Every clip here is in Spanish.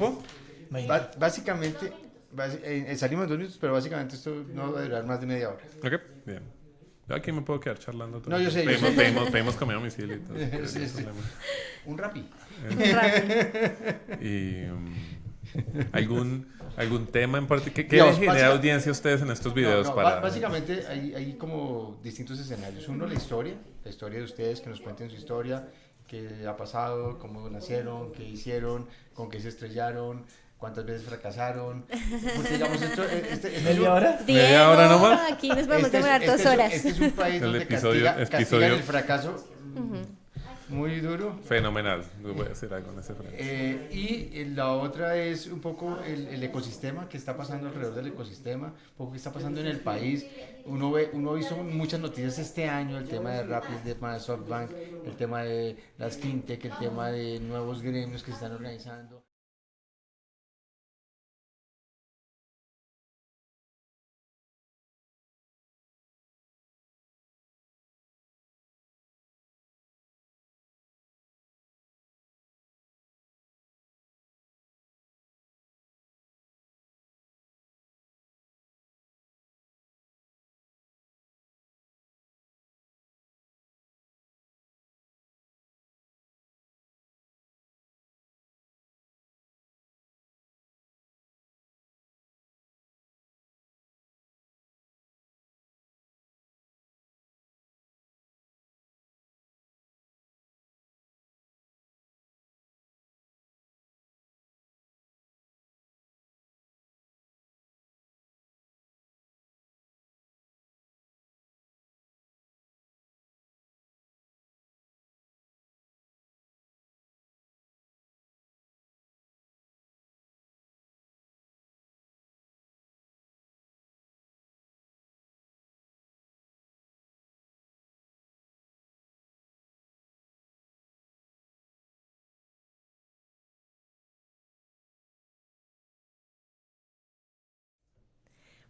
tiempo? Básicamente, salimos en 2 minutos, pero básicamente esto no va a durar más de media hora. Ok, bien. Yo aquí me puedo quedar charlando todo. No, yo sé. Pedimos comida a domicilio y todo. Sí. Un Rappi. Y algún tema en particular. ¿Qué Digamos, genera audiencia a ustedes en estos videos? Básicamente hay como distintos escenarios. Uno, la historia de ustedes, que nos cuenten su historia, qué ha pasado, cómo nacieron, qué hicieron, con qué se estrellaron, cuántas veces fracasaron. Porque digamos, ¿Media hora? ¿Media hora nomás? Aquí nos podemos demorar 2 horas. Este es un país donde castigan el fracaso muy duro. Fenomenal. Voy a hacer algo en ese frente. Y la otra es un poco el ecosistema, que está pasando alrededor del ecosistema, un poco qué está pasando en el país. Uno hizo muchas noticias este año, el tema de Rappi, el tema de SoftBank, el tema de las fintech, el tema de nuevos gremios que se están organizando.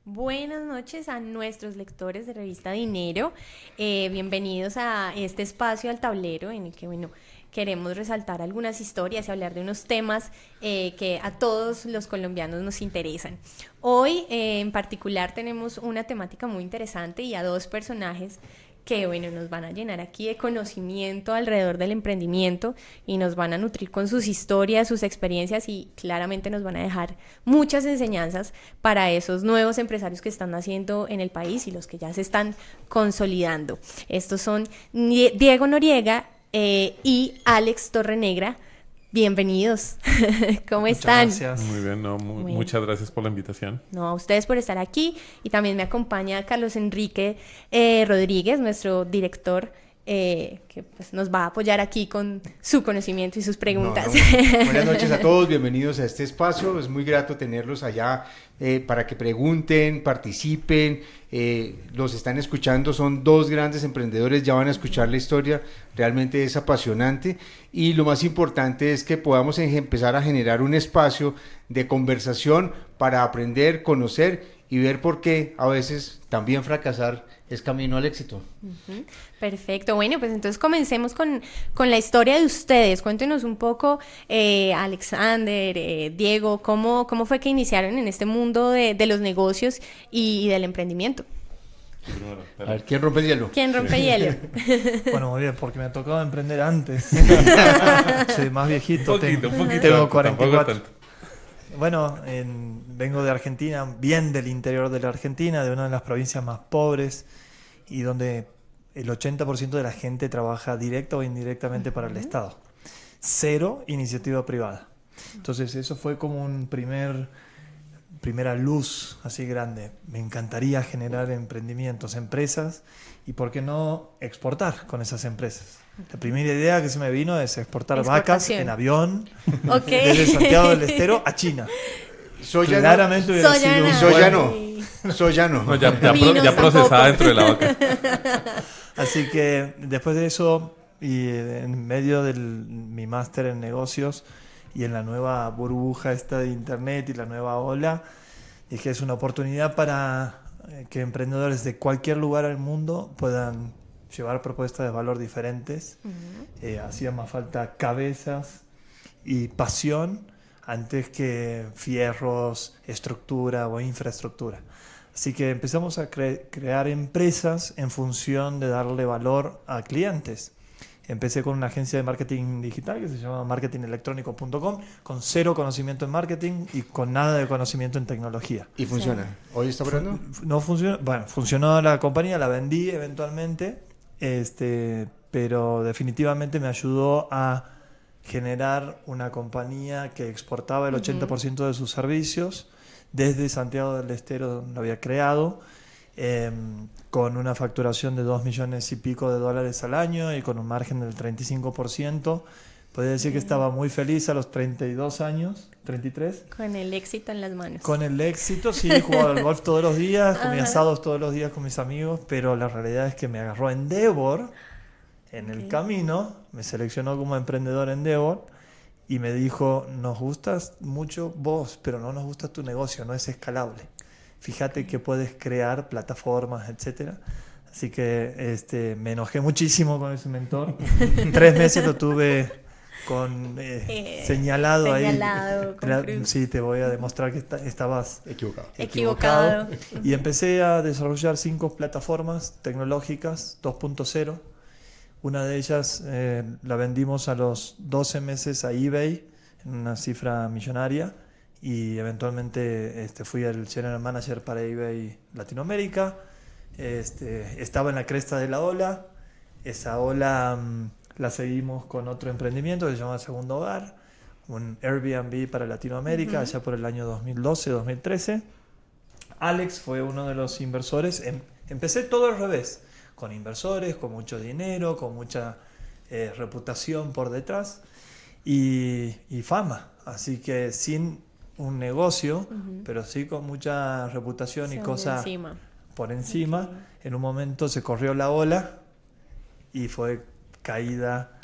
Buenas noches a nuestros lectores de Revista Dinero. Bienvenidos a este espacio al tablero en el que, queremos resaltar algunas historias y hablar de unos temas que a todos los colombianos nos interesan. Hoy, en particular, tenemos una temática muy interesante y a 2 personajes que nos van a llenar aquí de conocimiento alrededor del emprendimiento y nos van a nutrir con sus historias, sus experiencias y claramente nos van a dejar muchas enseñanzas para esos nuevos empresarios que están naciendo en el país y los que ya se están consolidando. Estos son Diego Noriega y Alex Torrenegra. Bienvenidos. ¿Cómo están? Gracias. Muy bien, muchas gracias por la invitación. No, a ustedes por estar aquí. Y también me acompaña Carlos Enrique Rodríguez, nuestro director, que pues, nos va a apoyar aquí con su conocimiento y sus preguntas. Buenas noches a todos, bienvenidos a este espacio. Es muy grato tenerlos allá para que pregunten, participen. Los están escuchando, son 2 grandes emprendedores, ya van a escuchar la historia, realmente es apasionante y lo más importante es que podamos empezar a generar un espacio de conversación para aprender, conocer y ver por qué a veces también fracasar es camino al éxito. Perfecto, bueno, pues entonces comencemos con la historia de ustedes. Cuéntenos un poco, Alexander, Diego, ¿cómo fue que iniciaron en este mundo de los negocios y del emprendimiento? A ver, ¿quién rompe el hielo? ¿Quién rompe el hielo? Bueno, muy bien, porque me ha tocado emprender antes. Soy más viejito, Un poquito, tengo 44. tampoco tanto. Bueno, vengo de Argentina, bien del interior de la Argentina, de una de las provincias más pobres y donde el 80% de la gente trabaja directa o indirectamente para el Estado. 0 iniciativa privada. Entonces eso fue como un primera luz así grande. Me encantaría generar emprendimientos, empresas y por qué no exportar con esas empresas. La primera idea que se me vino es exportar vacas en avión desde Santiago del Estero a China. Claramente hubiera sido Soyano. No, ya procesada dentro de la vaca. Así que después de eso y en medio de mi máster en negocios y en la nueva burbuja esta de internet y la nueva ola, dije es una oportunidad para que emprendedores de cualquier lugar del mundo puedan llevar propuestas de valor diferentes. Hacía más falta cabezas y pasión antes que fierros, estructura o infraestructura. Así que empezamos a crear empresas en función de darle valor a clientes. Empecé con una agencia de marketing digital que se llama marketingelectronico.com, con 0 conocimiento en marketing y con nada de conocimiento en tecnología. ¿Y funciona? ¿Hoy está operando? No funcionó. Bueno, funcionó la compañía, la vendí eventualmente, pero definitivamente me ayudó a generar una compañía que exportaba el 80% de sus servicios desde Santiago del Estero, donde lo había creado, con una facturación de 2 millones y pico de dólares al año y con un margen del 35%. Podría decir que estaba muy feliz a los 32 años, 33. Con el éxito en las manos. Con el éxito, sí, jugaba al golf todos los días, comía asados todos los días con mis amigos, pero la realidad es que me agarró Endeavor en el camino, me seleccionó como emprendedor Endeavor y me dijo, nos gustas mucho vos, pero no nos gusta tu negocio, no es escalable. Fíjate que puedes crear plataformas, etcétera. Así que me enojé muchísimo con ese mentor. 3 meses lo tuve señalado ahí. Sí, te voy a demostrar que estabas equivocado. Y empecé a desarrollar 5 plataformas tecnológicas 2.0. Una de ellas la vendimos a los 12 meses a eBay en una cifra millonaria. Y eventualmente fui el general manager para eBay Latinoamérica. Estaba en la cresta de la ola. Esa ola la seguimos con otro emprendimiento que se llama Segundo Hogar, un Airbnb para Latinoamérica, allá por el año 2012-2013. Alex fue uno de los inversores. Empecé todo al revés, con inversores, con mucho dinero, con mucha reputación por detrás y fama. Así que sin un negocio, pero sí con mucha reputación y cosas por encima. Okay. En un momento se corrió la ola y fue caída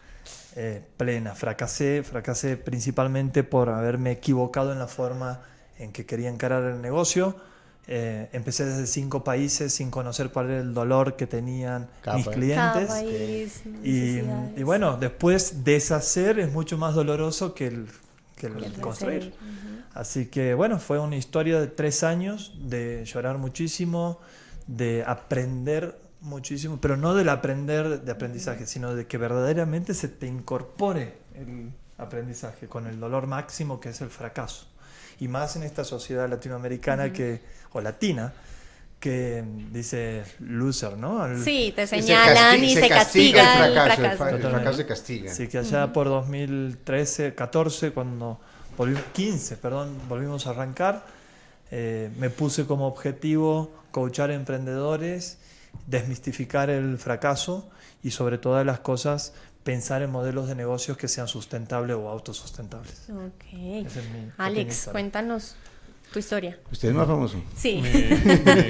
plena. Fracasé principalmente por haberme equivocado en la forma en que quería encarar el negocio. Empecé desde 5 países sin conocer cuál era el dolor que tenían mis clientes. Y bueno, después deshacer es mucho más doloroso que el construir. Así que bueno, fue una historia de 3 años de llorar muchísimo, de aprender muchísimo, pero no del aprender de aprendizaje, sino de que verdaderamente se te incorpore el aprendizaje con el dolor máximo que es el fracaso. Y más en esta sociedad latinoamericana o latina, que dice loser, ¿no? Sí, te señalan y se castiga el fracaso. El fracaso se castiga. Así que allá por 2013, 14, cuando volvimos a arrancar, me puse como objetivo coachar emprendedores, desmistificar el fracaso y sobre todas las cosas pensar en modelos de negocios que sean sustentables o autosustentables. Okay. Alex, cuéntanos tu historia. ¿Usted es más famoso? Sí. Mi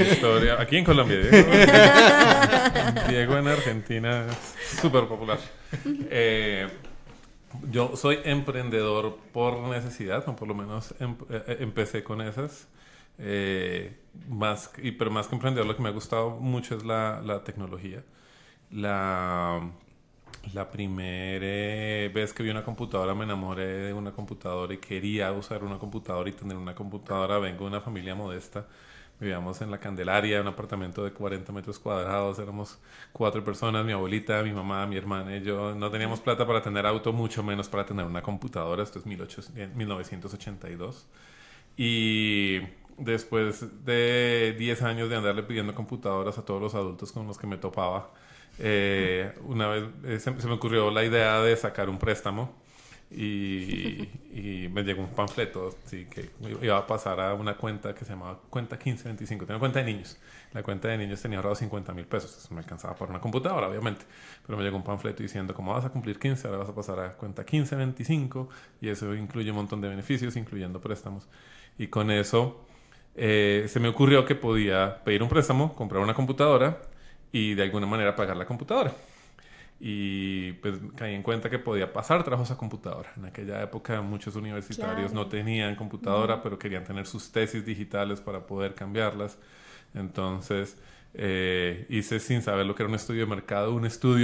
historia, aquí en Colombia, Diego en Argentina es súper popular. Yo soy emprendedor por necesidad, o por lo menos empecé con esas. Pero más que emprendedor, lo que me ha gustado mucho es la tecnología. La primera vez que vi una computadora me enamoré de una computadora y quería usar una computadora y tener una computadora. Vengo de una familia modesta. Vivíamos en La Candelaria, un apartamento de 40 metros cuadrados. Éramos 4 personas, mi abuelita, mi mamá, mi hermana y yo. No teníamos plata para tener auto, mucho menos para tener una computadora. Esto es 1982. Y después de 10 años de andarle pidiendo computadoras a todos los adultos con los que me topaba, una vez se me ocurrió la idea de sacar un préstamo y me llegó un panfleto, sí, que iba a pasar a una cuenta que se llamaba cuenta 1525. Tenía una cuenta de niños. La cuenta de niños tenía ahorrado 50,000 pesos. Eso me alcanzaba para una computadora, obviamente. Pero me llegó un panfleto diciendo, como vas a cumplir 15, ahora vas a pasar a cuenta 1525 y eso incluye un montón de beneficios, incluyendo préstamos. Y con eso se me ocurrió que podía pedir un préstamo, comprar una computadora y de alguna manera pagar la computadora. Y pues caí en cuenta que podía pasar trabajos a computadora. En aquella época muchos universitarios no tenían computadora, pero querían tener sus tesis digitales para poder cambiarlas. Entonces Hice sin saber lo que era un estudio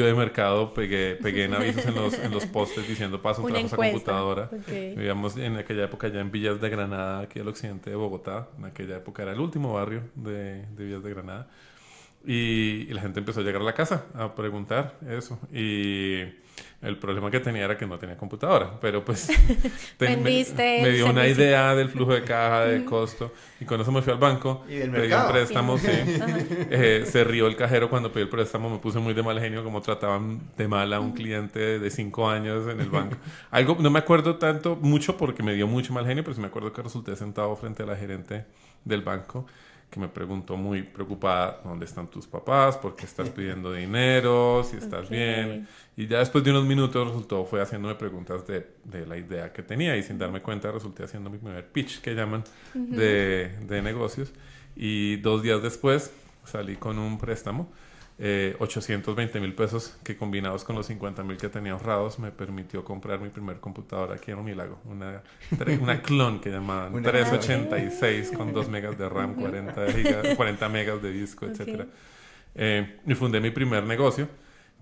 de mercado, pegué en avisos en los postes diciendo paso un trabajo a computadora. Okay. Vivíamos en aquella época ya en Villas de Granada, aquí al occidente de Bogotá. En aquella época era el último barrio de Villas de Granada. Y la gente empezó a llegar a la casa a preguntar eso. Y el problema que tenía era que no tenía computadora. Pero pues me dio una idea del flujo de caja, del costo. Y con eso me fui al banco. Y del pedí mercado. un préstamo, sí. Se rió el cajero cuando pedí el préstamo. Me puse muy de mal genio como trataban de mal a un cliente de 5 años en el banco. Algo, no me acuerdo mucho porque me dio mucho mal genio, pero sí me acuerdo que resulté sentado frente a la gerente del banco, que me preguntó muy preocupada: ¿dónde están tus papás? ¿Por qué estás pidiendo dinero? ¿Si estás bien? Y ya después de unos minutos fue haciéndome preguntas de la idea que tenía, y sin darme cuenta resulté haciendo mi primer pitch, que llaman, de negocios. Y 2 días después salí con un préstamo, 820,000 pesos, que combinados con los 50,000 que tenía ahorrados me permitió comprar mi primer computadora aquí en Unilago, una clon que llamaban 386 con 2 megas de RAM, 40 megas de disco, etc. Y fundé mi primer negocio,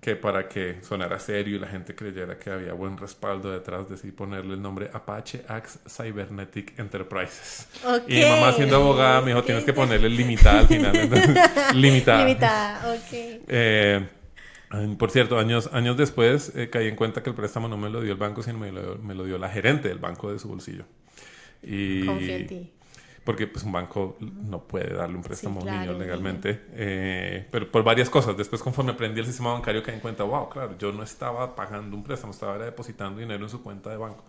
que para que sonara serio y la gente creyera que había buen respaldo detrás, decidí ponerle el nombre Apache Axe Cybernetic Enterprises. Y mi mamá, siendo abogada, me dijo: tienes que ponerle limitada al final. Entonces, limitada, por cierto, años después caí en cuenta que el préstamo no me lo dio el banco, sino me lo dio la gerente del banco de su bolsillo. Confío en ti. Porque pues un banco no puede darle un préstamo a un niño legalmente, pero por varias cosas. Después, conforme aprendí el sistema bancario, caí en cuenta: wow, claro, yo no estaba pagando un préstamo, estaba depositando dinero en su cuenta de banco,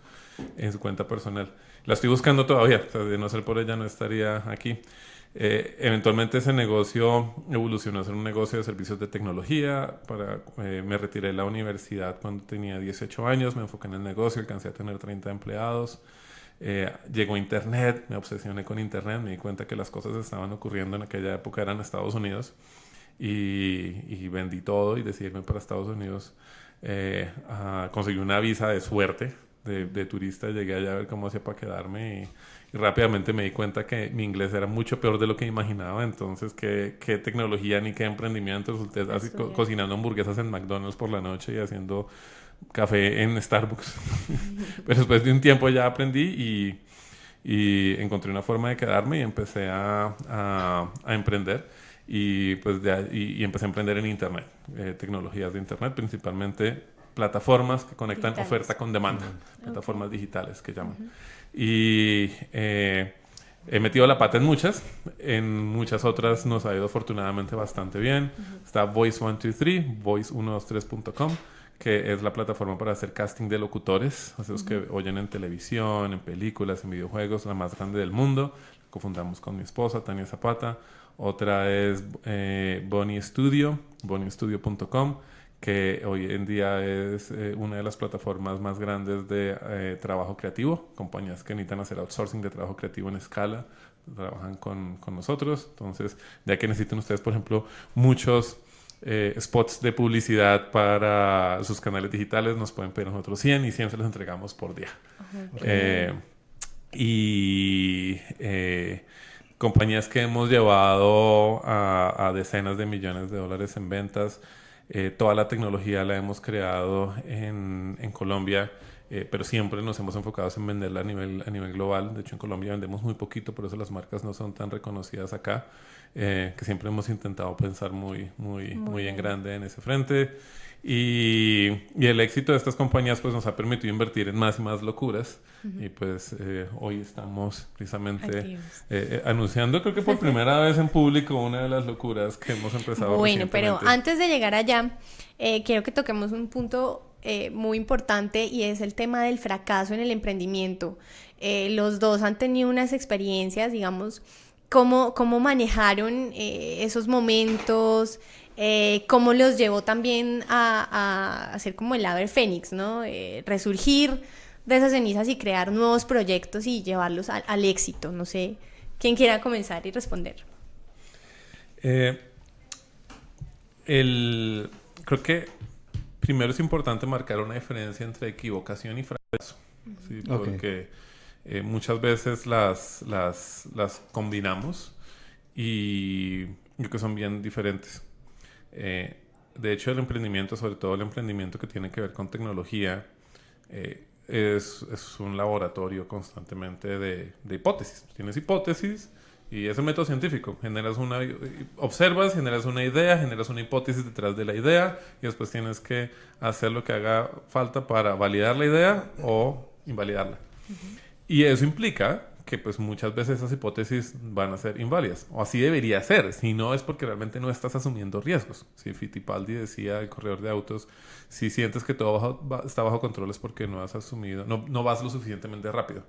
en su cuenta personal. La estoy buscando todavía, o sea, de no ser por ella no estaría aquí. Eventualmente ese negocio evolucionó a ser un negocio de servicios de tecnología. Me retiré de la universidad cuando tenía 18 años, me enfoqué en el negocio, alcancé a tener 30 empleados. Llegó Internet, me obsesioné con Internet, me di cuenta que las cosas estaban ocurriendo en aquella época eran Estados Unidos, y vendí todo y decidí irme para Estados Unidos. Conseguí una visa de suerte de turista, llegué allá a ver cómo hacía para quedarme, y rápidamente me di cuenta que mi inglés era mucho peor de lo que imaginaba. Entonces, qué tecnología ni qué emprendimiento. Resulté así cocinando hamburguesas en McDonald's por la noche y haciendo café en Starbucks. Pero después de un tiempo ya aprendí y encontré una forma de quedarme, y empecé a emprender. Y pues y empecé a emprender en Internet, tecnologías de Internet, principalmente plataformas que conectan digitales. Oferta con demanda, plataformas digitales que llaman. Y he metido la pata en muchas otras nos ha ido afortunadamente bastante bien. Está Voice123, voice123.com, que es la plataforma para hacer casting de locutores, esos que oyen en televisión, en películas, en videojuegos, la más grande del mundo. La cofundamos con mi esposa, Tania Zapata. Otra es Bonnie Studio, bonniestudio.com, que hoy en día es una de las plataformas más grandes de trabajo creativo. Compañías que necesitan hacer outsourcing de trabajo creativo en escala trabajan con nosotros. Entonces, ya que necesiten ustedes, por ejemplo, muchos spots de publicidad para sus canales digitales, nos pueden pedir nosotros 100, y 100 se los entregamos por día. Compañías que hemos llevado a decenas de millones de dólares en ventas. Toda la tecnología la hemos creado en Colombia, pero siempre nos hemos enfocado en venderla a nivel global. De hecho, en Colombia vendemos muy poquito, por eso las marcas no son tan reconocidas acá. Que siempre hemos intentado pensar muy en grande en ese frente. Y el éxito de estas compañías pues nos ha permitido invertir en más y más locuras. Y pues hoy estamos precisamente anunciando, creo que por primera vez en público, una de las locuras que hemos empezado Bueno, recientemente. pero antes de llegar allá, quiero que toquemos un punto muy importante, y es el tema del fracaso en el emprendimiento. Los dos han tenido unas experiencias, digamos. ¿Cómo manejaron esos momentos? ¿Cómo los llevó también a hacer como el ave fénix, ¿no? Resurgir de esas cenizas y crear nuevos proyectos y llevarlos al éxito. No sé, ¿quién quiera comenzar y responder? Creo que primero es importante marcar una diferencia entre equivocación y fracaso, ¿sí? Porque muchas veces las combinamos y creo que son bien diferentes. De hecho, el emprendimiento, sobre todo el emprendimiento que tiene que ver con tecnología, es un laboratorio constantemente de hipótesis. Tienes hipótesis y es el método científico. Observas, generas una idea, generas una hipótesis detrás de la idea y después tienes que hacer lo que haga falta para validar la idea o invalidarla. Y eso implica que pues muchas veces esas hipótesis van a ser inválidas, o así debería ser, si no es porque realmente no estás asumiendo riesgos. Si Fittipaldi decía, el corredor de autos, si sientes que todo está bajo control es porque no has asumido, no vas lo suficientemente rápido.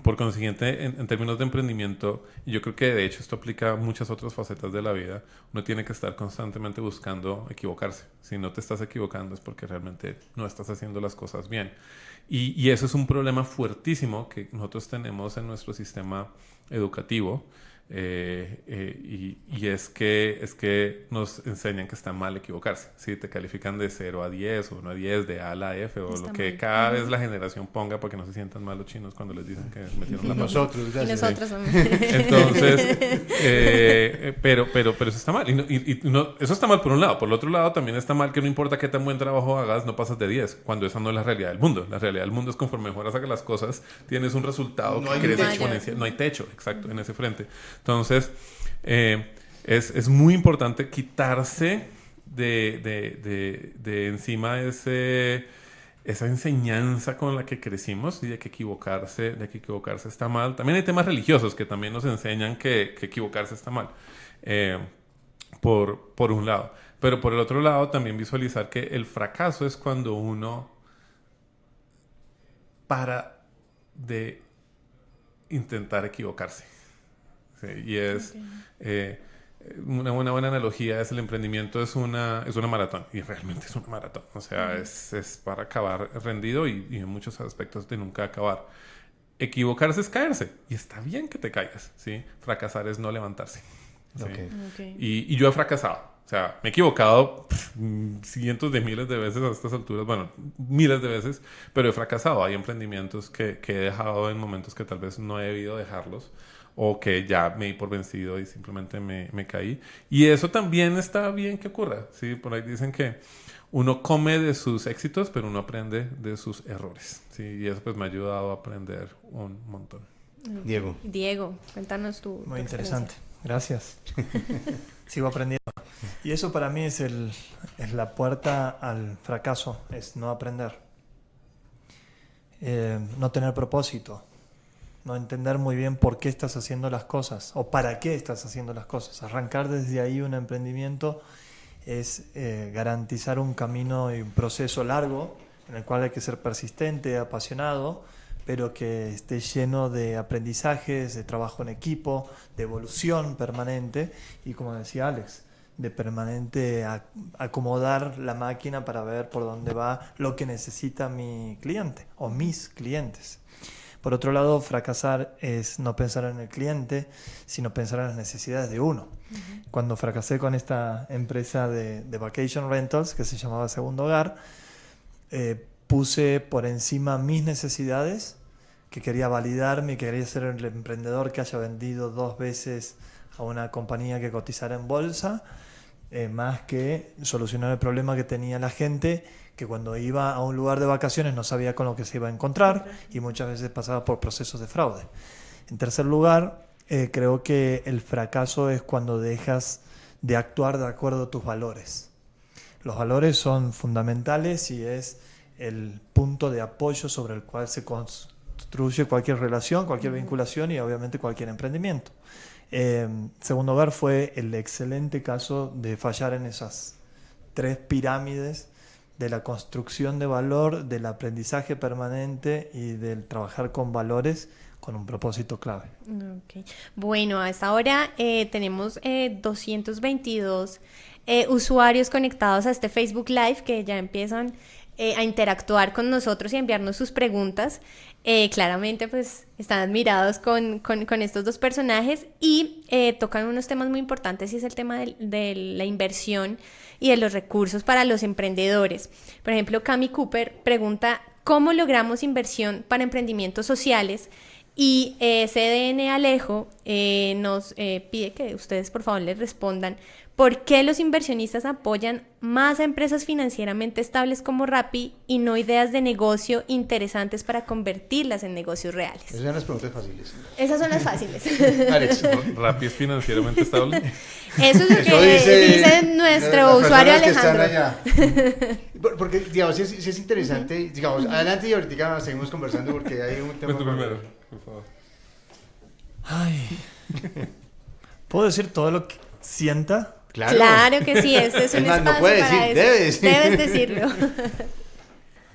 Por consiguiente, en términos de emprendimiento, y yo creo que de hecho esto aplica a muchas otras facetas de la vida, uno tiene que estar constantemente buscando equivocarse. Si no te estás equivocando es porque realmente no estás haciendo las cosas bien. Y eso es un problema fuertísimo que nosotros tenemos en nuestro sistema educativo. Y es que nos enseñan que está mal equivocarse. ¿Sí? Te califican de 0 a 10 o 1 a 10, de A a la F o está lo que mal. Cada vez la generación ponga para que no se sientan mal los chinos cuando les dicen que metieron la pata. Nosotros, Y gracias. nosotros también. Entonces, pero eso está mal. Eso está mal por un lado. Por el otro lado, también está mal que no importa qué tan buen trabajo hagas, no pasas de 10, cuando esa no es la realidad del mundo. La realidad del mundo es conforme mejoras hagas las cosas, tienes un resultado No que hay crece techo. exponencial. No hay techo, exacto, en ese frente. Entonces, es muy importante quitarse de encima esa enseñanza con la que crecimos y de que equivocarse está mal. También hay temas religiosos que también nos enseñan que equivocarse está mal, por un lado. Pero por el otro lado, también visualizar que el fracaso es cuando uno para de intentar equivocarse. Sí, y es... una buena analogía es el emprendimiento es una maratón, y realmente es una maratón, o sea, es para acabar rendido y en muchos aspectos de nunca acabar. Equivocarse es caerse, y está bien que te caigas, ¿sí? Fracasar es no levantarse, ¿sí? Okay. Y yo he fracasado, o sea, me he equivocado cientos de miles de veces a estas alturas, bueno, miles de veces, pero he fracasado. Hay emprendimientos que he dejado en momentos que tal vez no he debido dejarlos, o que ya me di por vencido y simplemente me caí. Y eso también está bien que ocurra, ¿sí? Por ahí dicen que uno come de sus éxitos, pero uno aprende de sus errores, ¿sí? Y eso pues me ha ayudado a aprender un montón. Diego, cuéntanos tu Muy experiencia. interesante. Gracias. Sigo aprendiendo. Y eso para mí es la puerta al fracaso, es no aprender. No tener propósito. No entender muy bien por qué estás haciendo las cosas o para qué estás haciendo las cosas. Arrancar desde ahí un emprendimiento es garantizar un camino y un proceso largo en el cual hay que ser persistente, apasionado, pero que esté lleno de aprendizajes, de trabajo en equipo, de evolución permanente y, como decía Alex, de permanente acomodar la máquina para ver por dónde va lo que necesita mi cliente o mis clientes. Por otro lado, fracasar es no pensar en el cliente, sino pensar en las necesidades de uno. Cuando fracasé con esta empresa de vacation rentals, que se llamaba Segundo Hogar, puse por encima mis necesidades, que quería validarme, quería ser el emprendedor que haya vendido 2 veces a una compañía que cotizara en bolsa, más que solucionar el problema que tenía la gente, que cuando iba a un lugar de vacaciones no sabía con lo que se iba a encontrar y muchas veces pasaba por procesos de fraude. En tercer lugar, creo que el fracaso es cuando dejas de actuar de acuerdo a tus valores. Los valores son fundamentales y es el punto de apoyo sobre el cual se construye cualquier relación, cualquier vinculación y obviamente cualquier emprendimiento. Segundo Hogar fue el excelente caso de fallar en esas 3 pirámides de la construcción de valor, del aprendizaje permanente y del trabajar con valores con un propósito clave. Okay. Bueno, hasta ahora tenemos 222 usuarios conectados a este Facebook Live que ya empiezan a interactuar con nosotros y a enviarnos sus preguntas. Claramente pues están admirados con estos 2 personajes y tocan unos temas muy importantes y es el tema de la inversión y de los recursos para los emprendedores. Por ejemplo, Cami Cooper pregunta: ¿cómo logramos inversión para emprendimientos sociales Y CDN Alejo nos pide que ustedes por favor les respondan por qué los inversionistas apoyan más a empresas financieramente estables como Rappi y no ideas de negocio interesantes para convertirlas en negocios reales. Esas son las preguntas fáciles. Esas son las fáciles. Alex. ¿Rappi es financieramente estable? Eso es lo que dice nuestro usuario Alejandro. Porque, digamos, sí es interesante. Digamos, adelante y ahorita seguimos conversando porque hay un tema. Tú primero, por favor. Ay. ¿Puedo decir todo lo que sienta? Claro que sí, este es un más, espacio no puede para decir, eso. debes decirlo.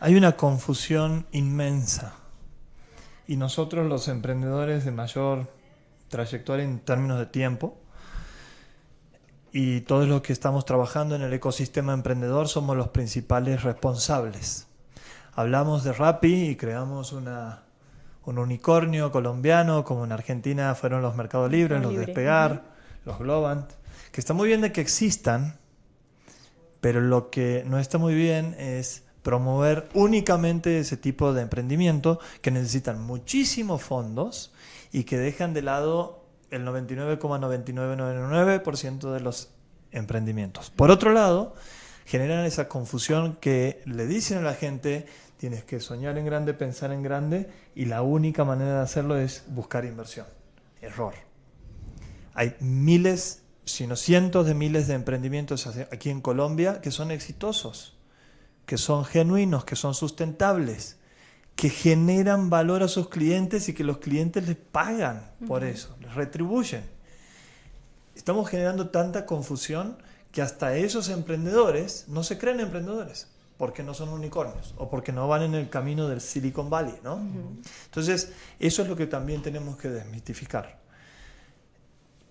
Hay una confusión inmensa. Y nosotros, los emprendedores de mayor trayectoria en términos de tiempo, y todos los que estamos trabajando en el ecosistema emprendedor, somos los principales responsables. Hablamos de Rappi y creamos un unicornio colombiano, como en Argentina fueron los Mercado Libre, los Despegar, los Globant, que está muy bien de que existan, pero lo que no está muy bien es promover únicamente ese tipo de emprendimiento que necesitan muchísimos fondos y que dejan de lado el 99,9999% de los emprendimientos. Por otro lado, generan esa confusión que le dicen a la gente: tienes que soñar en grande, pensar en grande, y la única manera de hacerlo es buscar inversión. Error. Hay miles, si no cientos de miles de emprendimientos aquí en Colombia que son exitosos, que son genuinos, que son sustentables, que generan valor a sus clientes y que los clientes les pagan por eso, les retribuyen. Estamos generando tanta confusión que hasta esos emprendedores no se creen emprendedores porque no son unicornios o porque no van en el camino del Silicon Valley, ¿no? Entonces, eso es lo que también tenemos que desmitificar.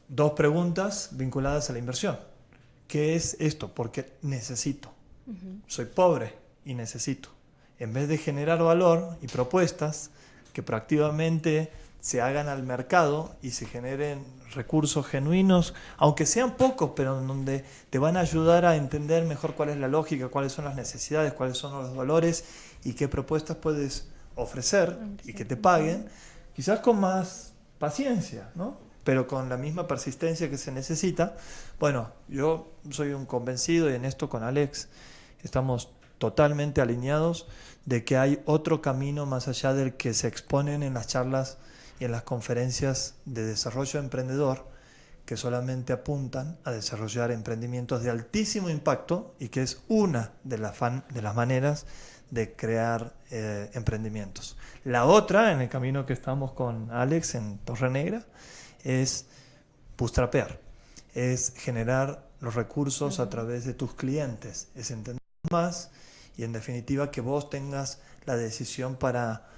2 preguntas vinculadas a la inversión. ¿Qué es esto? Porque necesito. Soy pobre y necesito. En vez de generar valor y propuestas que proactivamente se hagan al mercado y se generen recursos genuinos, aunque sean pocos, pero en donde te van a ayudar a entender mejor cuál es la lógica, cuáles son las necesidades, cuáles son los valores y qué propuestas puedes ofrecer y que te paguen, quizás con más paciencia, ¿no? Pero con la misma persistencia que se necesita. Bueno, yo soy un convencido, y en esto con Alex estamos totalmente alineados, de que hay otro camino más allá del que se exponen en las charlas y en las conferencias de desarrollo emprendedor, que solamente apuntan a desarrollar emprendimientos de altísimo impacto y que es una de las maneras de crear emprendimientos. La otra, en el camino que estamos con Alex en Torre Negra, es bootstrapear, es generar los recursos a través de tus clientes, es entender más y en definitiva que vos tengas la decisión para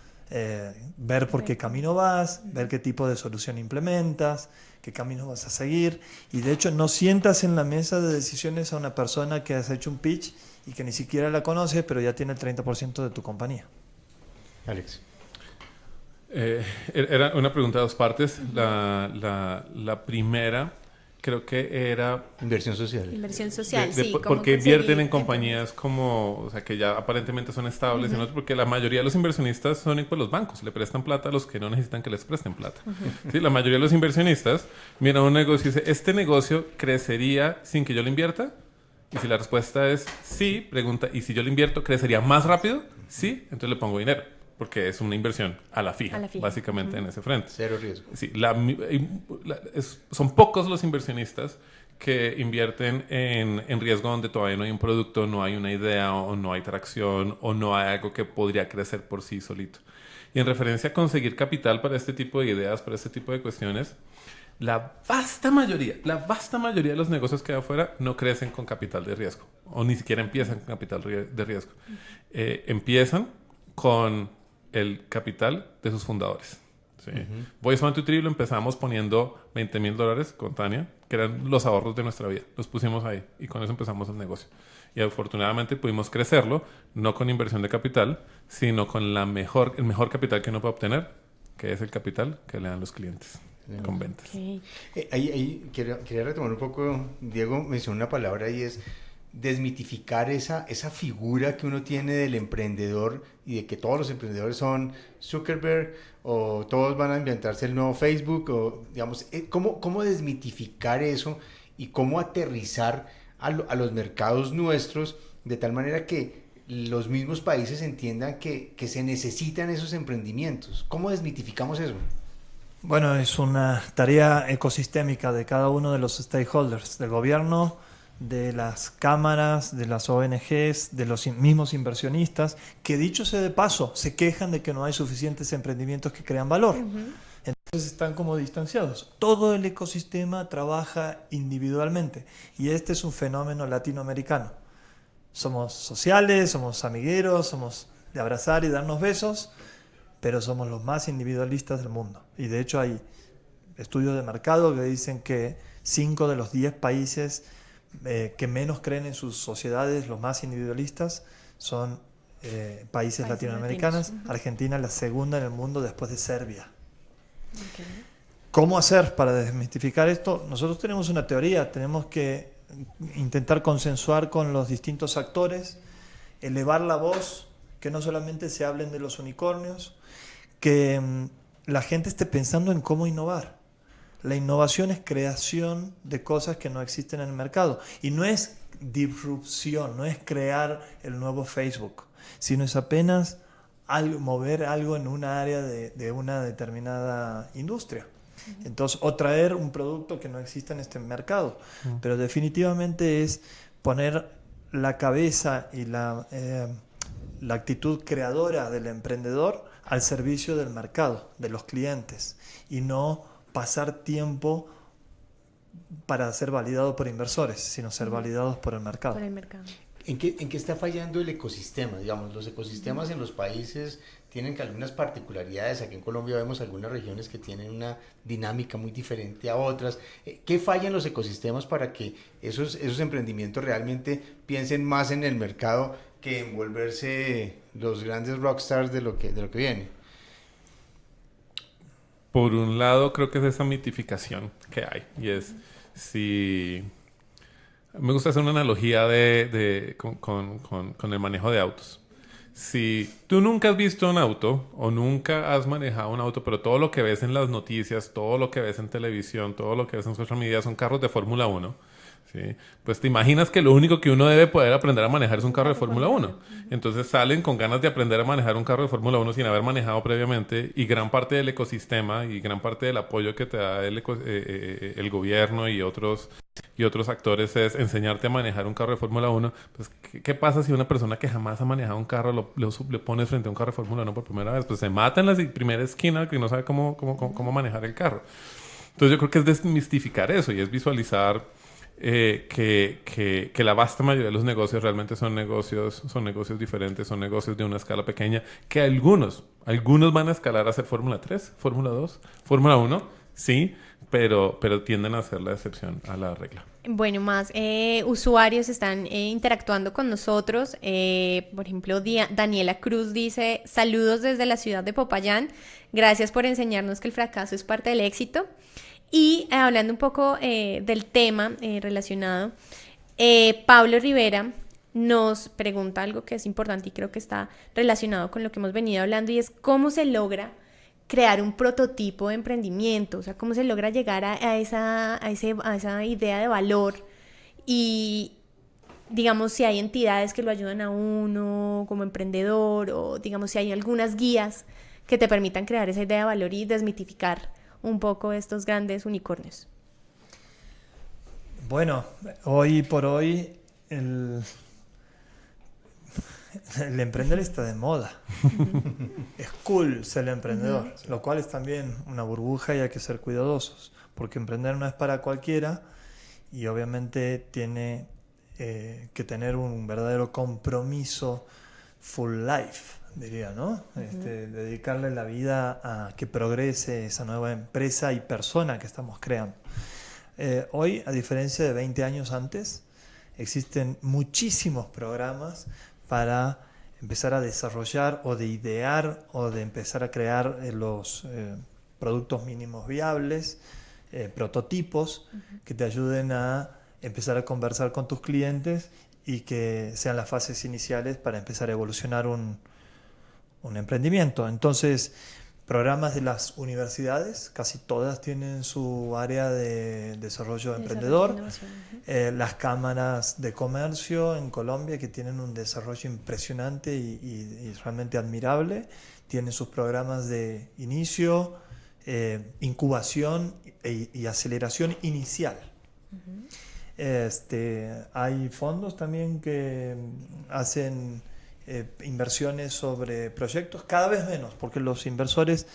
ver por qué camino vas, ver qué tipo de solución implementas, qué camino vas a seguir, y de hecho no sientas en la mesa de decisiones a una persona que has hecho un pitch y que ni siquiera la conoces, pero ya tiene el 30% de tu compañía. Alex. Era una pregunta de 2 partes. La primera creo que era... Inversión social. Inversión social, sí. Porque invierten en compañías como, o sea, que ya aparentemente son estables, y no, porque la mayoría de los inversionistas son pues, los bancos, le prestan plata a los que no necesitan que les presten plata. ¿Sí? La mayoría de los inversionistas miran un negocio y dicen, ¿este negocio crecería sin que yo lo invierta? Y si la respuesta es sí, pregunta, ¿y si yo lo invierto, crecería más rápido? Sí, entonces le pongo dinero. Porque es una inversión a la fija. Básicamente en ese frente. Cero riesgo. Sí, son pocos los inversionistas que invierten en riesgo donde todavía no hay un producto, no hay una idea o no hay tracción o no hay algo que podría crecer por sí solito. Y en referencia a conseguir capital para este tipo de ideas, para este tipo de cuestiones, la vasta mayoría de los negocios que hay afuera no crecen con capital de riesgo o ni siquiera empiezan con capital de riesgo. Empiezan con el capital de sus fundadores. ¿Sí? Voice One Two Three lo empezamos poniendo $20,000 con Tania, que eran los ahorros de nuestra vida. Los pusimos ahí y con eso empezamos el negocio. Y afortunadamente pudimos crecerlo, no con inversión de capital, sino con el mejor capital que uno puede obtener, que es el capital que le dan los clientes con ventas. Okay. Ahí quería retomar un poco, Diego mencionó una palabra y es desmitificar esa figura que uno tiene del emprendedor y de que todos los emprendedores son Zuckerberg o todos van a inventarse el nuevo Facebook, o digamos, ¿cómo desmitificar eso y cómo aterrizar a los mercados nuestros de tal manera que los mismos países entiendan que se necesitan esos emprendimientos? ¿Cómo desmitificamos eso? Bueno, es una tarea ecosistémica de cada uno de los stakeholders, del gobierno, de las cámaras, de las ONGs, de los mismos inversionistas, que dicho sea de paso, se quejan de que no hay suficientes emprendimientos que crean valor. Entonces están como distanciados. Todo el ecosistema trabaja individualmente y este es un fenómeno latinoamericano. Somos sociales, somos amigueros, somos de abrazar y darnos besos, pero somos los más individualistas del mundo. Y de hecho hay estudios de mercado que dicen que 5 de los 10 países que menos creen en sus sociedades, los más individualistas, son países latinoamericanos. Argentina la segunda en el mundo después de Serbia. Okay. ¿Cómo hacer para desmistificar esto? Nosotros tenemos una teoría, tenemos que intentar consensuar con los distintos actores, elevar la voz, que no solamente se hablen de los unicornios, que la gente esté pensando en cómo innovar. La innovación es creación de cosas que no existen en el mercado. Y no es disrupción, no es crear el nuevo Facebook, sino es apenas mover algo en una área de una determinada industria. Entonces, o traer un producto que no exista en este mercado. Pero definitivamente es poner la cabeza y la actitud creadora del emprendedor al servicio del mercado, de los clientes, y no pasar tiempo para ser validado por inversores, sino ser validados por el mercado. Por el mercado. ¿En qué está fallando el ecosistema? Digamos, los ecosistemas en los países tienen algunas particularidades. Aquí en Colombia vemos algunas regiones que tienen una dinámica muy diferente a otras. ¿Qué falla en los ecosistemas para que esos emprendimientos realmente piensen más en el mercado que en volverse los grandes rockstars de lo que viene? Por un lado, creo que es esa mitificación que hay. Y es, si... Me gusta hacer una analogía con el manejo de autos. Si tú nunca has visto un auto o nunca has manejado un auto, pero todo lo que ves en las noticias, todo lo que ves en televisión, todo lo que ves en social media son carros de Fórmula 1, ¿sí? Pues te imaginas que lo único que uno debe poder aprender a manejar es un carro de Fórmula 1. Entonces salen con ganas de aprender a manejar un carro de Fórmula 1 sin haber manejado previamente, y gran parte del ecosistema y gran parte del apoyo que te da el gobierno y otros actores es enseñarte a manejar un carro de Fórmula 1. Pues, ¿qué pasa si una persona que jamás ha manejado un carro le pones frente a un carro de Fórmula 1 por primera vez? Pues se mata en la primera esquina que no sabe cómo manejar el carro. Entonces yo creo que es desmistificar eso y es visualizar que la vasta mayoría de los negocios realmente son negocios diferentes, son negocios de una escala pequeña, que algunos van a escalar a ser Fórmula 3, Fórmula 2, Fórmula 1, sí, pero tienden a ser la excepción a la regla. Bueno, más usuarios están interactuando con nosotros. Por ejemplo, Daniela Cruz dice: saludos desde la ciudad de Popayán. Gracias por enseñarnos que el fracaso es parte del éxito. Y hablando un poco del tema relacionado, Pablo Rivera nos pregunta algo que es importante y creo que está relacionado con lo que hemos venido hablando, y es cómo se logra crear un prototipo de emprendimiento, o sea, cómo se logra llegar a esa idea de valor, y digamos si hay entidades que lo ayudan a uno como emprendedor, o digamos si hay algunas guías que te permitan crear esa idea de valor y desmitificar un poco estos grandes unicornios. Bueno, hoy por hoy el emprender está de moda. Es cool ser emprendedor, lo cual es también una burbuja y hay que ser cuidadosos, porque emprender no es para cualquiera y obviamente tiene que tener un verdadero compromiso full life, diría, ¿no? Dedicarle la vida a que progrese esa nueva empresa y persona que estamos creando. Hoy, a diferencia de 20 años antes, existen muchísimos programas para empezar a desarrollar o de idear o de empezar a crear los productos mínimos viables, prototipos que te ayuden a empezar a conversar con tus clientes y que sean las fases iniciales para empezar a evolucionar un emprendimiento. Entonces, programas de las universidades, casi todas tienen su área de desarrollo emprendedor. Las cámaras de comercio en Colombia, que tienen un desarrollo impresionante y realmente admirable, tienen sus programas de inicio, incubación y aceleración inicial. Hay fondos también que hacen inversiones sobre proyectos, cada vez menos, porque los inversores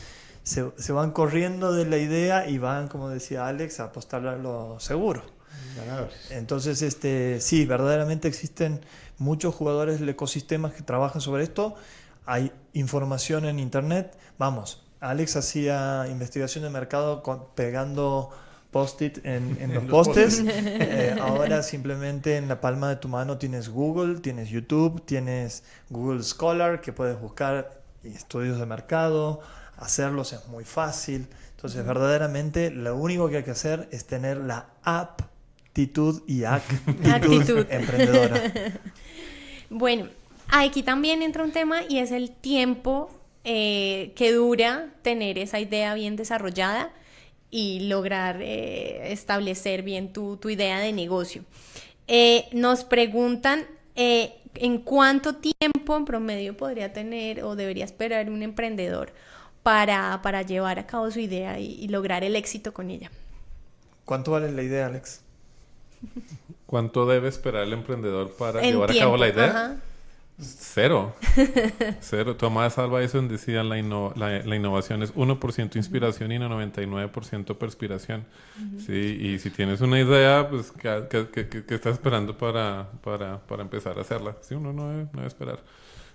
se van corriendo de la idea y van, como decía Alex, a apostar a lo seguro. Ganadores. Entonces, sí, verdaderamente existen muchos jugadores del ecosistema que trabajan sobre esto. Hay información en internet. Vamos, Alex hacía investigación de mercado pegando post-it en los postes. Ahora simplemente en la palma de tu mano tienes Google, tienes YouTube, tienes Google Scholar, que puedes buscar estudios de mercado, hacerlos es muy fácil. Entonces, verdaderamente lo único que hay que hacer es tener la aptitud y actitud emprendedora. Bueno, aquí también entra un tema y es el tiempo que dura tener esa idea bien desarrollada y lograr establecer bien tu idea de negocio. Nos preguntan en cuánto tiempo en promedio podría tener o debería esperar un emprendedor para llevar a cabo su idea y lograr el éxito con ella. ¿Cuánto vale la idea, Alex? ¿Cuánto debe esperar el emprendedor para llevar a cabo la idea? Ajá. Cero. Tomás Alva Edison decía la innovación es 1% inspiración y 99% perspiración. Sí, y si tienes una idea, pues ¿qué estás esperando para empezar a hacerla? Sí, uno no debe esperar.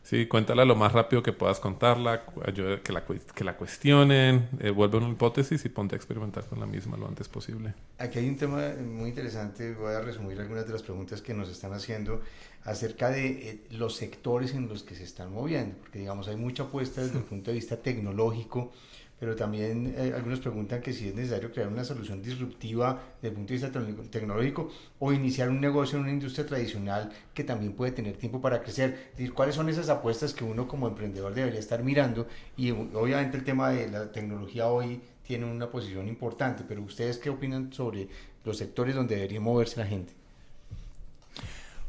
Sí, cuéntala lo más rápido que puedas contarla, que la cuestionen, vuelve una hipótesis y ponte a experimentar con la misma lo antes posible. Aquí hay un tema muy interesante, voy a resumir algunas de las preguntas que nos están haciendo acerca de los sectores en los que se están moviendo, porque digamos hay mucha apuesta desde el punto de vista tecnológico, pero también algunos preguntan que si es necesario crear una solución disruptiva desde el punto de vista tecnológico o iniciar un negocio en una industria tradicional que también puede tener tiempo para crecer. Es decir, ¿cuáles son esas apuestas que uno como emprendedor debería estar mirando? Y obviamente el tema de la tecnología hoy tiene una posición importante, pero ¿ustedes qué opinan sobre los sectores donde debería moverse la gente?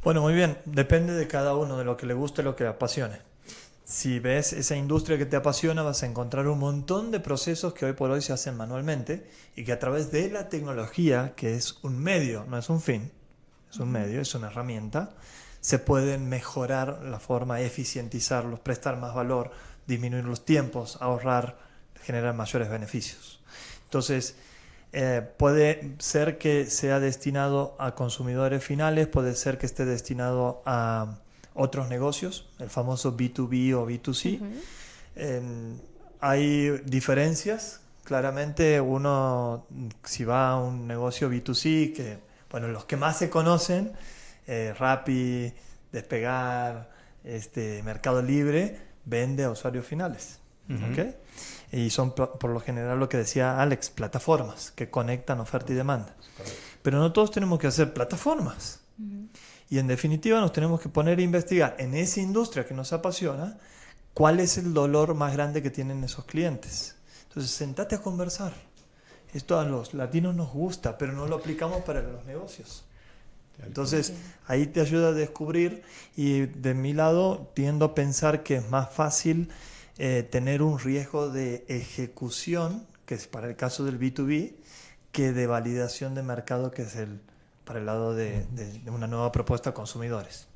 Bueno, muy bien, depende de cada uno, de lo que le guste, lo que le apasione. Si ves esa industria que te apasiona, vas a encontrar un montón de procesos que hoy por hoy se hacen manualmente y que a través de la tecnología, que es un medio, no es un fin, es un medio, es una herramienta, se pueden mejorar la forma, eficientizarlos, prestar más valor, disminuir los tiempos, ahorrar, generar mayores beneficios. Entonces, puede ser que sea destinado a consumidores finales, puede ser que esté destinado a otros negocios, el famoso B2B o B2C. Hay diferencias, claramente uno, si va a un negocio B2C, que bueno, los que más se conocen, Rappi, Despegar, Mercado Libre, vende a usuarios finales. ¿Okay? Y son por lo general lo que decía Alex, plataformas que conectan oferta y demanda. Pero no todos tenemos que hacer plataformas. Y en definitiva nos tenemos que poner a investigar en esa industria que nos apasiona cuál es el dolor más grande que tienen esos clientes. Entonces, sentate a conversar. Esto a los latinos nos gusta, pero no lo aplicamos para los negocios. Entonces, ahí te ayuda a descubrir, y de mi lado tiendo a pensar que es más fácil tener un riesgo de ejecución, que es para el caso del B2B, que de validación de mercado, que es para el lado de una nueva propuesta a consumidores.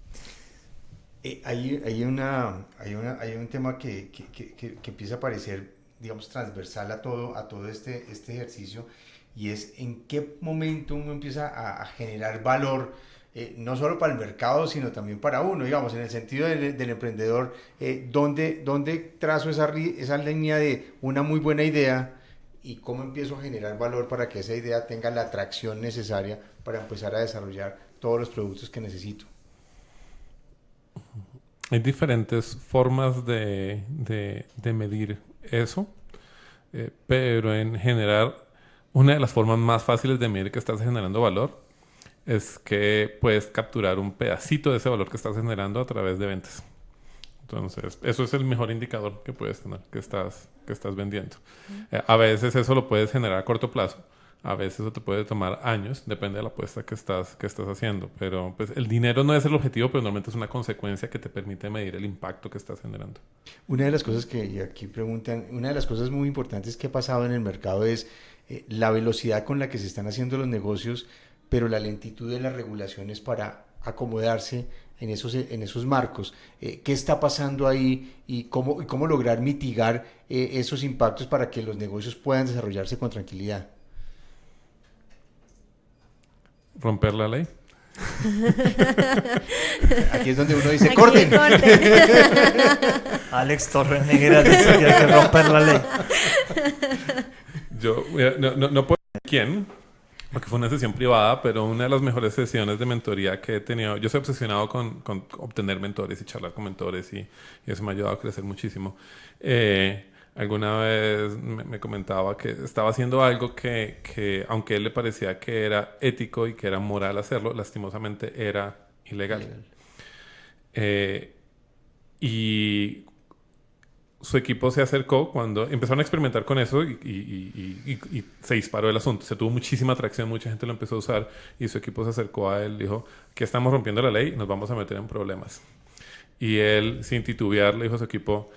Hay un tema que empieza a parecer, digamos, transversal a todo este ejercicio, y es en qué momento uno empieza a generar valor, no solo para el mercado, sino también para uno, digamos, en el sentido del emprendedor, ¿dónde trazo esa línea de una muy buena idea y cómo empiezo a generar valor para que esa idea tenga la atracción necesaria para empezar a desarrollar todos los productos que necesito? Hay diferentes formas de medir eso, pero en general una de las formas más fáciles de medir que estás generando valor es que puedes capturar un pedacito de ese valor que estás generando a través de ventas. Entonces, eso es el mejor indicador que puedes tener, que estás vendiendo. A veces eso lo puedes generar a corto plazo. A veces eso te puede tomar años, depende de la apuesta que estás haciendo. Pero pues el dinero no es el objetivo, pero normalmente es una consecuencia que te permite medir el impacto que estás generando. Una de las cosas que y aquí preguntan, una de las cosas muy importantes que ha pasado en el mercado es la velocidad con la que se están haciendo los negocios, pero la lentitud de las regulaciones para acomodarse en esos marcos. ¿Qué está pasando ahí y cómo lograr mitigar esos impactos para que los negocios puedan desarrollarse con tranquilidad? Romper la ley. Aquí es donde uno dice, ¡corten! Alex Torres Negra dice que hay que romper la ley. Yo no puedo decir quién, porque fue una sesión privada, pero una de las mejores sesiones de mentoría que he tenido. Yo soy obsesionado con obtener mentores y charlar con mentores y eso me ha ayudado a crecer muchísimo. Alguna vez me comentaba que estaba haciendo algo que aunque a él le parecía que era ético y que era moral hacerlo, lastimosamente era ilegal. Y su equipo se acercó cuando empezaron a experimentar con eso y se disparó el asunto. Se tuvo muchísima atracción, mucha gente lo empezó a usar y su equipo se acercó a él y dijo que estamos rompiendo la ley y nos vamos a meter en problemas. Y él, sin titubear, le dijo a su equipo: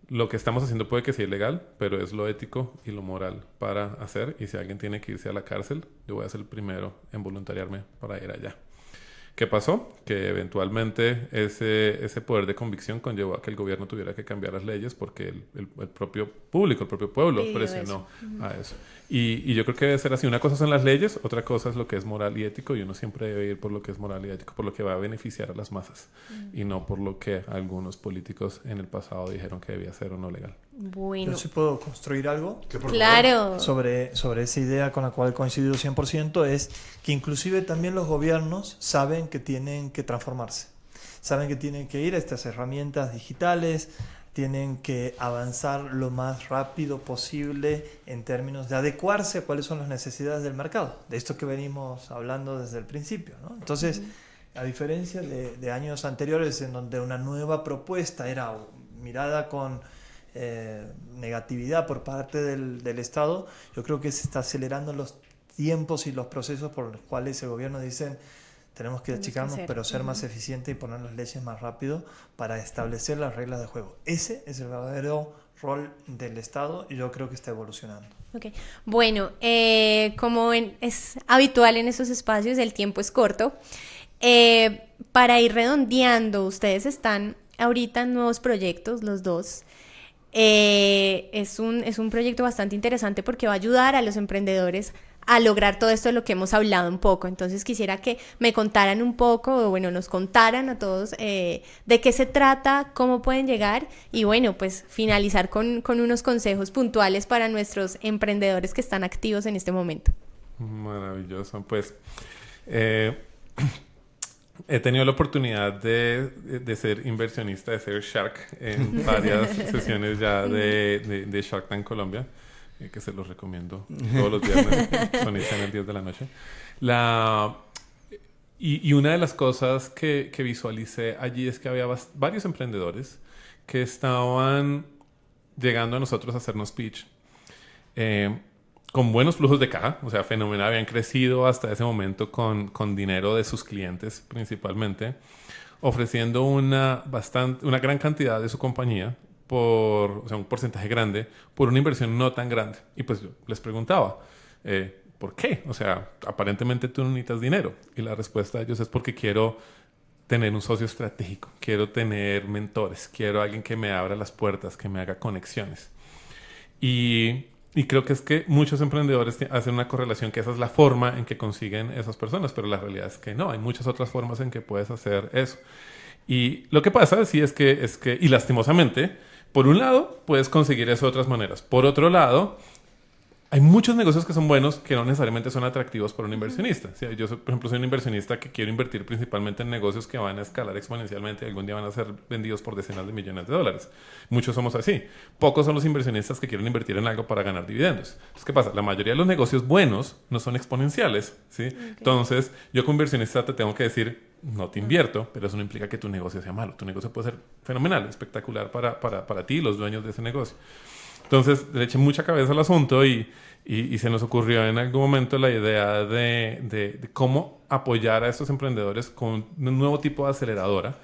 lo que estamos haciendo puede que sea ilegal, pero es lo ético y lo moral para hacer. Y si alguien tiene que irse a la cárcel, yo voy a ser el primero en voluntariarme para ir allá. ¿Qué pasó? Que eventualmente ese poder de convicción conllevó a que el gobierno tuviera que cambiar las leyes porque el propio público, el propio pueblo presionó a eso. Y yo creo que debe ser así. Una cosa son las leyes, otra cosa es lo que es moral y ético, y uno siempre debe ir por lo que es moral y ético, por lo que va a beneficiar a las masas, y no por lo que algunos políticos en el pasado dijeron que debía ser o no legal. Bueno. Yo sí puedo construir algo. Claro. Sobre esa idea con la cual coincido 100%, es que inclusive también los gobiernos saben que tienen que transformarse. Saben que tienen que ir a estas herramientas digitales, tienen que avanzar lo más rápido posible en términos de adecuarse a cuáles son las necesidades del mercado. De esto que venimos hablando desde el principio, ¿no? Entonces, a diferencia de años anteriores en donde una nueva propuesta era mirada con negatividad por parte del Estado, yo creo que se está acelerando los tiempos y los procesos por los cuales el gobierno dice: tenemos que achicarnos, pero ser más eficiente y poner las leyes más rápido para establecer las reglas de juego. Ese es el verdadero rol del Estado y yo creo que está evolucionando. Okay. Bueno, como es habitual en esos espacios, el tiempo es corto. Para ir redondeando, ustedes están ahorita en nuevos proyectos, los dos. Es un proyecto bastante interesante porque va a ayudar a los emprendedores a lograr todo esto de lo que hemos hablado un poco. Entonces quisiera que me contaran un poco, o bueno, nos contaran a todos de qué se trata, cómo pueden llegar y bueno, pues finalizar con unos consejos puntuales para nuestros emprendedores que están activos en este momento. Maravilloso. Pues he tenido la oportunidad de ser inversionista, de ser Shark en varias sesiones ya de Shark Tank Colombia, que se los recomiendo todos los viernes, son a las 10 de la noche. Y una de las cosas que visualicé allí es que había varios emprendedores que estaban llegando a nosotros a hacernos pitch con buenos flujos de caja, o sea, fenomenal, habían crecido hasta ese momento con dinero de sus clientes principalmente, ofreciendo una gran cantidad de su compañía, o sea, un porcentaje grande, por una inversión no tan grande. Y pues yo les preguntaba, ¿por qué? O sea, aparentemente tú no necesitas dinero. Y la respuesta de ellos es: porque quiero tener un socio estratégico, quiero tener mentores, quiero alguien que me abra las puertas, que me haga conexiones. Y creo que es que muchos emprendedores hacen una correlación que esa es la forma en que consiguen esas personas, pero la realidad es que no, hay muchas otras formas en que puedes hacer eso. Y lo que pasa sí es que y lastimosamente, por un lado, puedes conseguir eso de otras maneras. Por otro lado, hay muchos negocios que son buenos que no necesariamente son atractivos para un inversionista. ¿Sí? Yo, por ejemplo, soy un inversionista que quiero invertir principalmente en negocios que van a escalar exponencialmente y algún día van a ser vendidos por decenas de millones de dólares. Muchos somos así. Pocos son los inversionistas que quieren invertir en algo para ganar dividendos. Entonces, ¿qué pasa? La mayoría de los negocios buenos no son exponenciales. ¿Sí? Okay. Entonces, yo como inversionista te tengo que decir, no te invierto, pero eso no implica que tu negocio sea malo. Tu negocio puede ser fenomenal, espectacular para ti y los dueños de ese negocio. Entonces, le eché mucha cabeza al asunto y se nos ocurrió en algún momento la idea de cómo apoyar a estos emprendedores con un nuevo tipo de aceleradora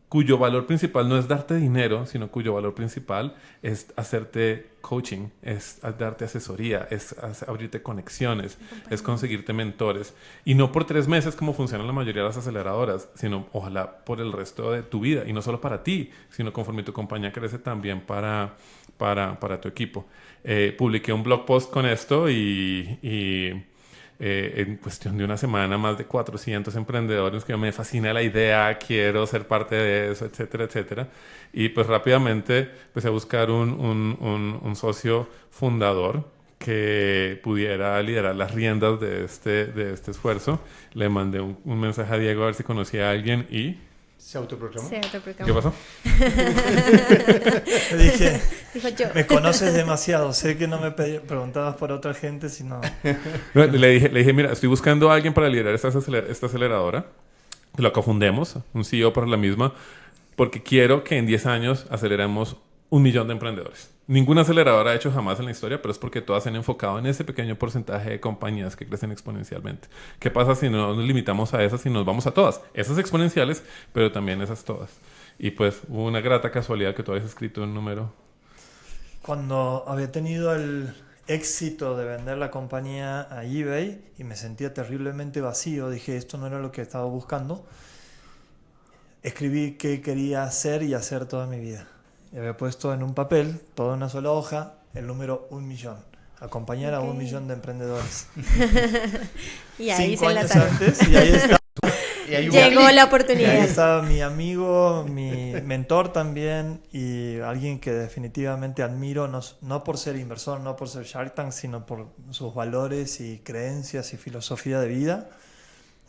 cuyo valor principal no es darte dinero, sino cuyo valor principal es hacerte coaching, es darte asesoría, es abrirte conexiones, es conseguirte mentores. Y no por 3 meses como funcionan la mayoría de las aceleradoras, sino ojalá por el resto de tu vida. Y no solo para ti, sino conforme tu compañía crece también para tu equipo. Publiqué un blog post con esto y en cuestión de una semana más de 400 emprendedores que me fascina la idea, quiero ser parte de eso, etcétera, etcétera. Y pues rápidamente empecé a buscar un socio fundador que pudiera liderar las riendas de este esfuerzo. Le mandé un mensaje a Diego a ver si conocía a alguien y... ¿Se autoproclamó? Se autoproclamó. ¿Qué pasó? Dije, dijo yo. Me conoces demasiado, sé que no me preguntabas por otra gente, sino... No, le dije, mira, estoy buscando a alguien para liderar esta aceleradora, que la cofundemos, un CEO para la misma, porque quiero que en 10 años aceleremos 1 millón de emprendedores. Ninguna aceleradora ha hecho jamás en la historia, pero es porque todas se han enfocado en ese pequeño porcentaje de compañías que crecen exponencialmente. ¿Qué pasa si no nos limitamos a esas y nos vamos a todas? Esas exponenciales, pero también esas todas. Y pues hubo una grata casualidad que tú habías escrito un número. Cuando había tenido el éxito de vender la compañía a eBay y me sentía terriblemente vacío, dije, esto no era lo que estaba buscando. Escribí qué quería hacer y hacer toda mi vida. Y había puesto en un papel, toda una sola hoja, el número 1 millón. Acompañar a 1 millón de emprendedores. Y ahí 5 se años lanzaron. antes, y ahí está. Llegó la Y oportunidad. ahí estaba mi amigo, mi mentor también, y alguien que definitivamente admiro, no por ser inversor, no por ser Shark Tank, sino por sus valores y creencias y filosofía de vida.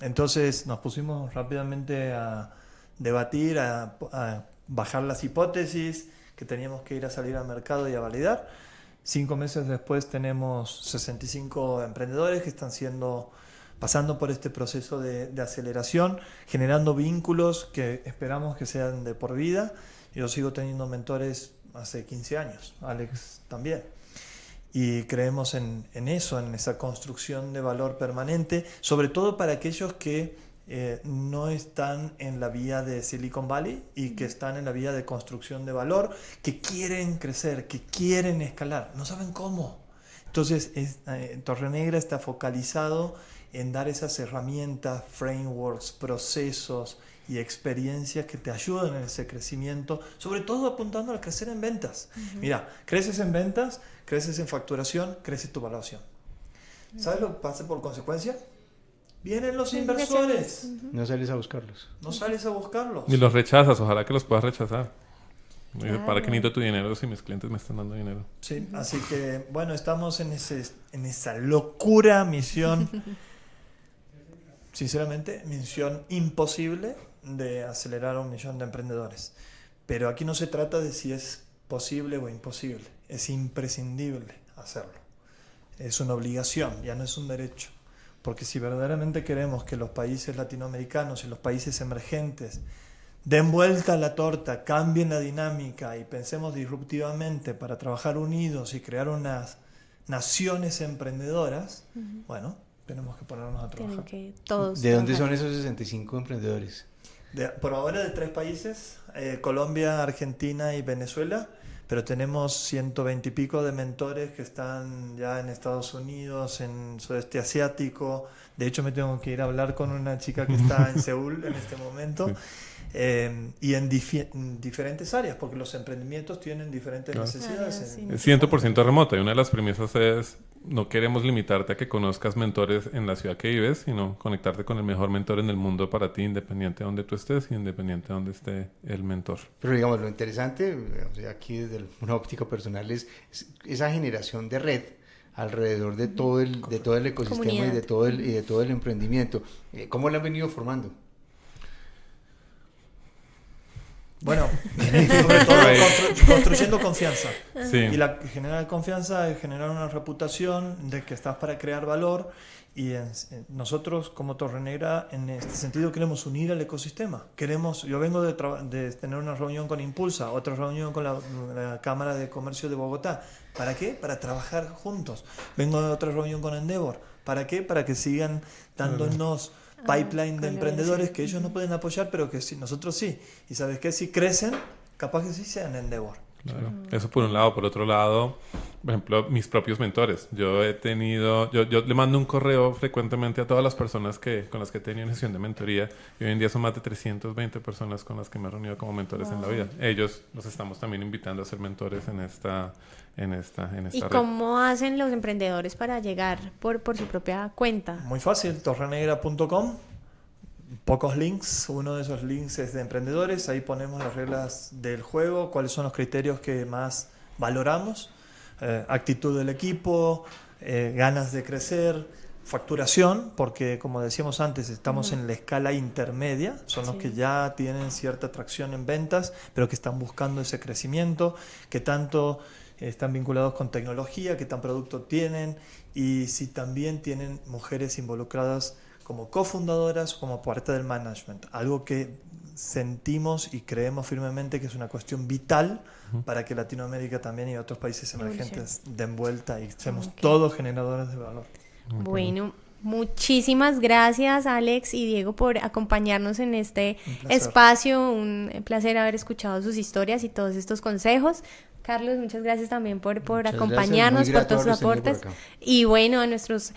Entonces nos pusimos rápidamente a debatir, a bajar las hipótesis que teníamos que ir a salir al mercado y a validar. 5 meses después tenemos 65 emprendedores que están pasando por este proceso de aceleración, generando vínculos que esperamos que sean de por vida. Yo sigo teniendo mentores hace 15 años, Alex también. Y creemos en eso, en esa construcción de valor permanente, sobre todo para aquellos que no están en la vía de Silicon Valley y que están en la vía de construcción de valor, que quieren crecer, que quieren escalar, no saben cómo. Entonces, Torrenegra está focalizado en dar esas herramientas, frameworks, procesos y experiencias que te ayudan en ese crecimiento, sobre todo apuntando a crecer en ventas. Mira, creces en ventas, creces en facturación, crece tu valuación. ¿Sabes lo que pasa por consecuencia? Vienen los inversores. No sales a buscarlos. No sales a buscarlos. Y los rechazas, ojalá que los puedas rechazar. Claro. ¿Para qué necesito tu dinero si mis clientes me están dando dinero? Sí, así que bueno, estamos en esa locura misión, sinceramente, misión imposible de acelerar a 1 millón de emprendedores. Pero aquí no se trata de si es posible o imposible, es imprescindible hacerlo. Es una obligación, ya no es un derecho. Porque si verdaderamente queremos que los países latinoamericanos y los países emergentes den vuelta a la torta, cambien la dinámica y pensemos disruptivamente para trabajar unidos y crear unas naciones emprendedoras, bueno, tenemos que ponernos a trabajar. ¿De dónde son esos 65 emprendedores? Por ahora de 3 países, Colombia, Argentina y Venezuela. Pero tenemos 120 y pico de mentores que están ya en Estados Unidos, en Sudeste Asiático. De hecho, me tengo que ir a hablar con una chica que está en Seúl en este momento. Sí. Y en diferentes áreas, porque los emprendimientos tienen diferentes necesidades. Es 100% remoto y una de las premisas es no queremos limitarte a que conozcas mentores en la ciudad que vives, sino conectarte con el mejor mentor en el mundo para ti, independiente de donde tú estés y independiente de donde esté el mentor. Pero digamos, lo interesante, o sea, aquí desde una óptica personal, es esa generación de red alrededor de todo el ecosistema Comunidad. y de todo el emprendimiento. ¿Cómo lo han venido formando? Bueno, sobre todo construyendo confianza. Sí. Y generar confianza es generar una reputación de que estás para crear valor. Y nosotros como Torre Negra en este sentido queremos unir al ecosistema. Yo vengo de tener una reunión con Impulsa, otra reunión con la Cámara de Comercio de Bogotá. ¿Para qué? Para trabajar juntos. Vengo de otra reunión con Endeavor. ¿Para qué? Para que sigan dándonos pipeline de emprendedores que ellos no pueden apoyar, pero que sí, nosotros sí. Y ¿sabes qué? Si crecen, capaz que sí sean Endeavor. Claro. Eso por un lado. Por otro lado, por ejemplo, mis propios mentores. Yo le mando un correo frecuentemente a todas las personas con las que he tenido una sesión de mentoría. Y hoy en día son más de 320 personas con las que me he reunido como mentores en la vida. Ellos los estamos también invitando a ser mentores en esta ¿Y red. cómo hacen los emprendedores para llegar por su propia cuenta? Muy fácil, torrenegra.com. Pocos links, uno de esos links es de emprendedores, ahí ponemos las reglas del juego, cuáles son los criterios que más valoramos, actitud del equipo, ganas de crecer, facturación, porque como decíamos antes, estamos en la escala intermedia, son los que ya tienen cierta atracción en ventas, pero que están buscando ese crecimiento, que tanto están vinculados con tecnología, qué tan producto tienen y si también tienen mujeres involucradas como cofundadoras, como parte del management, algo que sentimos y creemos firmemente que es una cuestión vital para que Latinoamérica también y otros países emergentes den vuelta y seamos todos generadores de valor. Bueno, muchísimas gracias Alex y Diego por acompañarnos en este espacio, un placer haber escuchado sus historias y todos estos consejos. Carlos, muchas gracias también por acompañarnos, por todos sus aportes. Y bueno, a nuestros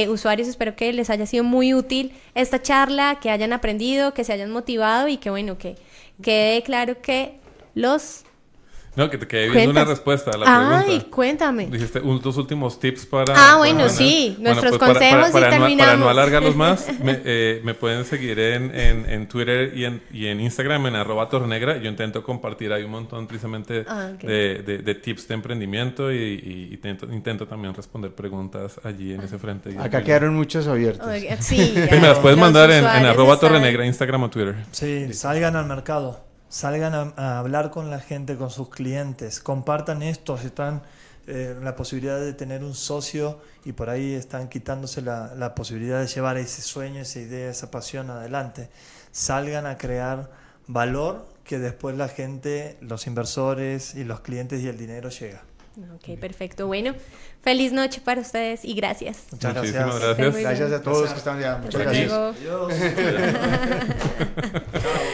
usuarios espero que les haya sido muy útil esta charla, que hayan aprendido, que se hayan motivado y que bueno, que quede claro que los... No, que te quedé viendo una respuesta a la pregunta. Ay, cuéntame. Dijiste tus últimos tips para... bueno, sí, nuestros pues consejos y terminamos. Para no alargarlos más, me pueden seguir en Twitter y en Instagram, en @torrenegra. Yo intento compartir ahí un montón precisamente de tips de emprendimiento y intento también responder preguntas allí en ese frente. Acá quedaron muchos abiertos. Sí, me las puedes mandar en @torrenegra, Instagram o Twitter. Sí, salgan al mercado. Salgan a hablar con la gente, con sus clientes, compartan esto, están la posibilidad de tener un socio y por ahí están quitándose la posibilidad de llevar ese sueño, esa idea, esa pasión adelante. Salgan a crear valor que después la gente, los inversores y los clientes y el dinero llega. Ok, perfecto. Bueno, feliz noche para ustedes y gracias. Muchas Muchísimas gracias. gracias. Gracias a todos que están allá. Muchas gracias. Adiós. Chao.